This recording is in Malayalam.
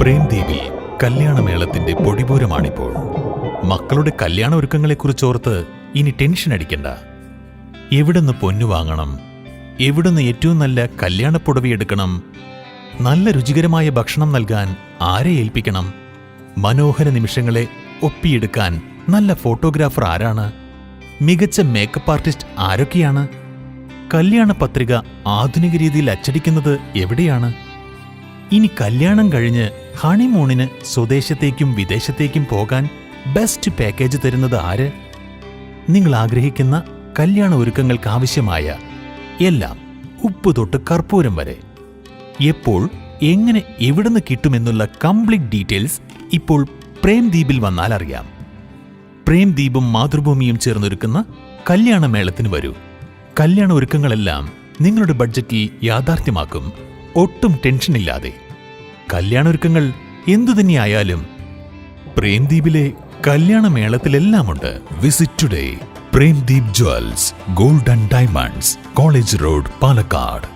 പ്രേംദ്വീപിൽ കല്യാണമേളത്തിന്റെ പൊടിപൂരമാണിപ്പോൾ. മക്കളുടെ കല്യാണ ഒരുക്കങ്ങളെക്കുറിച്ചോർത്ത് ഇനി ടെൻഷൻ അടിക്കണ്ട. എവിടുന്ന് പൊന്നു വാങ്ങണം, എവിടുന്ന് ഏറ്റവും നല്ല കല്യാണപ്പുടവയെടുക്കണം, നല്ല രുചികരമായ ഭക്ഷണം നൽകാൻ ആരെ ഏൽപ്പിക്കണം, മനോഹര നിമിഷങ്ങളെ ഒപ്പിയെടുക്കാൻ നല്ല ഫോട്ടോഗ്രാഫർ ആരാണ്, മികച്ച മേക്കപ്പ് ആർട്ടിസ്റ്റ് ആരൊക്കെയാണ്, കല്യാണ പത്രിക ആധുനിക രീതിയിൽ അച്ചടിക്കുന്നത് എവിടെയാണ്, ഇനി കല്യാണം കഴിഞ്ഞ് ഹണിമൂണിന് സ്വദേശത്തേക്കും വിദേശത്തേക്കും പോകാൻ ബെസ്റ്റ് പാക്കേജ് തരുന്നത് ആര്? നിങ്ങൾ ആഗ്രഹിക്കുന്ന കല്യാണ ഒരുക്കങ്ങൾക്കാവശ്യമായ എല്ലാം, ഉപ്പ് തൊട്ട് കർപ്പൂരം വരെ, എപ്പോൾ എങ്ങനെ എവിടുന്ന് കിട്ടുമെന്നുള്ള കംപ്ലീറ്റ് ഡീറ്റെയിൽസ് ഇപ്പോൾ പ്രേംദ്വീപിൽ വന്നാൽ അറിയാം. പ്രേംദ്വീപും മാതൃഭൂമിയും ചേർന്നൊരുക്കുന്ന കല്യാണമേളത്തിന് വരൂ. കല്യാണ ഒരുക്കങ്ങളെല്ലാം നിങ്ങളുടെ ബഡ്ജറ്റിൽ യാഥാർത്ഥ്യമാക്കും, ഒട്ടും ടെൻഷനില്ലാതെ. കല്യാണ ഒരുക്കങ്ങൾ എന്തുതന്നെയായാലും പ്രേംദ്വീപിലെ കല്യാണമേളത്തിലെല്ലാമുണ്ട്. Visit today Premdweep jewels, gold and diamonds, college road, Palakkad.